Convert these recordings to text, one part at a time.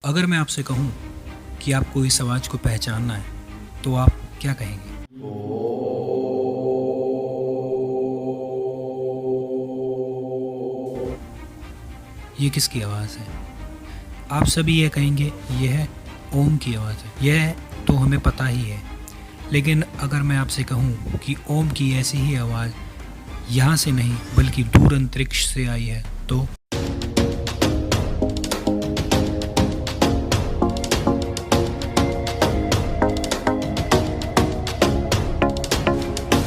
अगर मैं आपसे कहूं कि आपको इस आवाज़ को पहचानना है तो आप क्या कहेंगे? ये किसकी आवाज़ है? आप सभी ये कहेंगे यह है ओम की आवाज़ है। यह तो हमें पता ही है, लेकिन अगर मैं आपसे कहूं कि ओम की ऐसी ही आवाज़ यहाँ से नहीं बल्कि दूर अंतरिक्ष से आई है तो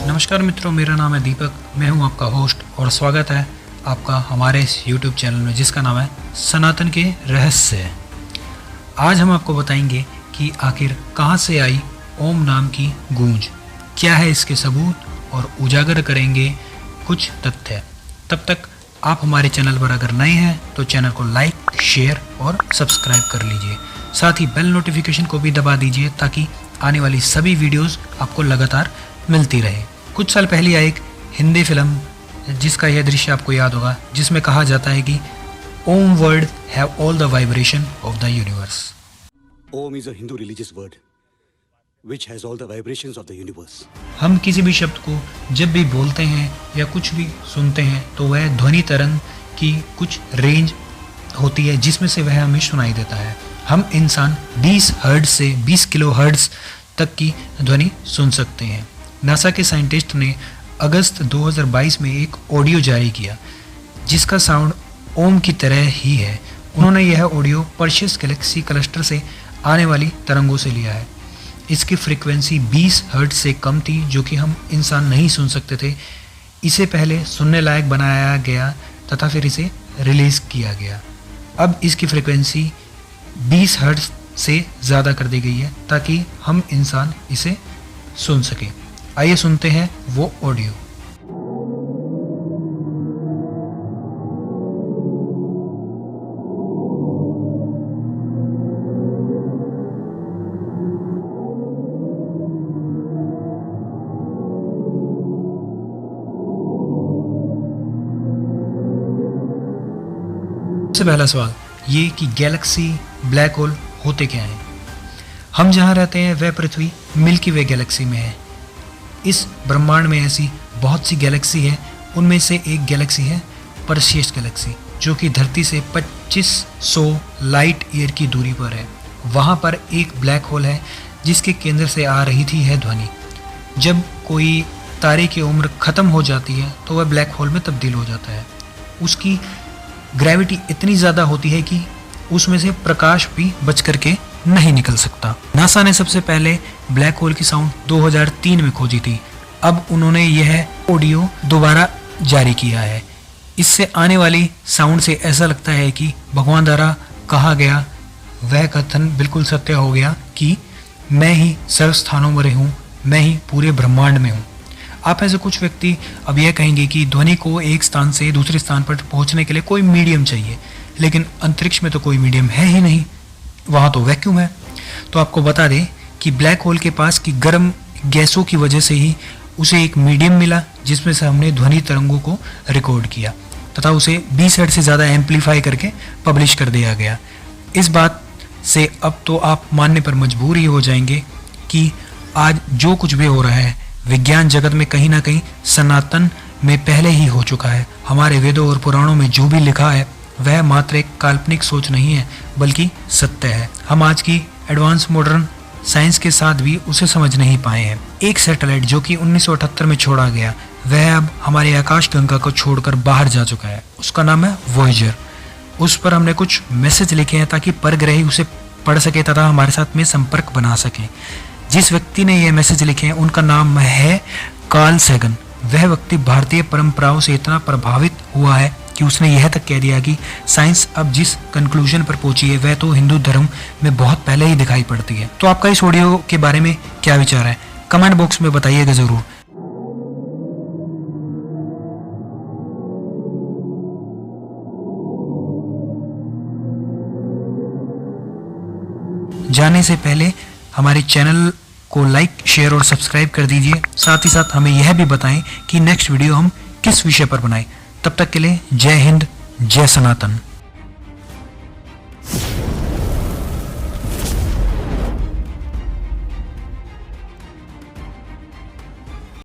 नमस्कार मित्रों, मेरा नाम है दीपक। मैं हूं आपका होस्ट और स्वागत है आपका हमारे इस YouTube चैनल में जिसका नाम है सनातन के रहस्य। आज हम आपको बताएंगे कि आखिर कहां से आई ओम नाम की गूंज, क्या है इसके सबूत और उजागर करेंगे कुछ तथ्य। तब तक आप हमारे चैनल पर अगर नए हैं तो चैनल को लाइक, शेयर और सब्सक्राइब कर लीजिए। साथ ही बेल नोटिफिकेशन को भी दबा दीजिए ताकि आने वाली सभी वीडियोस आपको लगातार मिलती रहे। कुछ साल पहले आई एक हिंदी फिल्म जिसका यह दृश्य आपको याद होगा, जिसमें कहा जाता है कि Om word have all the vibration of the universe. Om is a Hindu religious word which has all the vibrations of the universe. हम किसी भी शब्द को जब भी बोलते हैं या कुछ भी सुनते हैं तो वह ध्वनि तरंग की कुछ रेंज होती है जिसमें से वह हमें सुनाई देता है। हम इंसान 20 हर्ट्ज से 20 किलो हर्ट्ज तक की ध्वनि सुन सकते हैं। नासा के साइंटिस्ट ने अगस्त 2022 में एक ऑडियो जारी किया जिसका साउंड ओम की तरह ही है। उन्होंने यह ऑडियो पर्शियस गैलेक्सी क्लस्टर से आने वाली तरंगों से लिया है। इसकी फ्रीक्वेंसी 20 हर्ट्ज से कम थी जो कि हम इंसान नहीं सुन सकते थे। इसे पहले सुनने लायक बनाया गया तथा फिर इसे रिलीज किया गया। अब इसकी फ्रीक्वेंसी 20 हर्ट्ज से ज़्यादा कर दी गई है ताकि हम इंसान इसे सुन सकें। आइए सुनते हैं वो ऑडियो। सबसे पहला सवाल ये कि गैलेक्सी, ब्लैक होल होते क्या हैं? हम जहाँ रहते हैं वह पृथ्वी मिल्की वे गैलेक्सी में है। इस ब्रह्मांड में ऐसी बहुत सी गैलेक्सी है, उनमें से एक गैलेक्सी है परसियस गैलेक्सी जो कि धरती से 2500 लाइट ईयर की दूरी पर है। वहाँ पर एक ब्लैक होल है जिसके केंद्र से आ रही थी यह ध्वनि। जब कोई तारे की उम्र ख़त्म हो जाती है तो वह ब्लैक होल में तब्दील हो जाता है। उसकी ग्रेविटी इतनी ज़्यादा होती है कि उसमें से प्रकाश भी बच करके नहीं निकल सकता। नासा ने सबसे पहले ब्लैक होल की साउंड 2003 में खोजी थी। अब उन्होंने यह ऑडियो दोबारा जारी किया है। इससे आने वाली साउंड से ऐसा लगता है कि भगवान द्वारा कहा गया वह कथन बिल्कुल सत्य हो गया कि मैं ही सर्व स्थानों में हूँ, मैं ही पूरे ब्रह्मांड में हूँ। आप ऐसे कुछ व्यक्ति अब यह कहेंगे कि ध्वनि को एक स्थान से दूसरे स्थान पर पहुँचने के लिए कोई मीडियम चाहिए, लेकिन अंतरिक्ष में तो कोई मीडियम है ही नहीं, वहाँ तो वैक्यूम है। तो आपको बता दें कि ब्लैक होल के पास की गर्म गैसों की वजह से ही उसे एक मीडियम मिला जिसमें से हमने ध्वनि तरंगों को रिकॉर्ड किया तथा उसे 20 हर्ट्ज से ज़्यादा एम्पलीफाई करके पब्लिश कर दिया गया। इस बात से अब तो आप मानने पर मजबूर ही हो जाएंगे कि आज जो कुछ भी हो रहा है विज्ञान जगत में कहीं ना कहीं सनातन में पहले ही हो चुका है। हमारे वेदों और पुराणों में जो भी लिखा है वह मात्र एक काल्पनिक सोच नहीं है बल्कि सत्य है। हम आज की एडवांस मॉडर्न साइंस के साथ भी उसे समझ नहीं पाए हैं। एक सैटेलाइट जो कि 1978 में छोड़ा गया वह अब हमारे आकाश गंगा को छोड़कर बाहर जा चुका है। उसका नाम है वॉयेजर। उस पर हमने कुछ मैसेज लिखे हैं ताकि परग्रही उसे पढ़ सके तथा हमारे साथ में संपर्क बना सके। जिस व्यक्ति ने यह मैसेज लिखे हैं उनका नाम है कार्ल सैगन। वह व्यक्ति भारतीय परंपराओं से इतना प्रभावित हुआ है कि उसने यह तक कह दिया कि साइंस अब जिस कंक्लूजन पर पहुंची है वह तो हिंदू धर्म में बहुत पहले ही दिखाई पड़ती है। तो आपका इस ऑडियो के बारे में क्या विचार है? कमेंट बॉक्स में बताइएगा ज़रूर। जाने से पहले हमारे चैनल को लाइक, शेयर और सब्सक्राइब कर दीजिए। साथ ही साथ हमें यह भी बताएं कि नेक्स्ट वीडियो हम किस विषय पर बनाएं। तब तक के लिए जय हिंद, जय सनातन।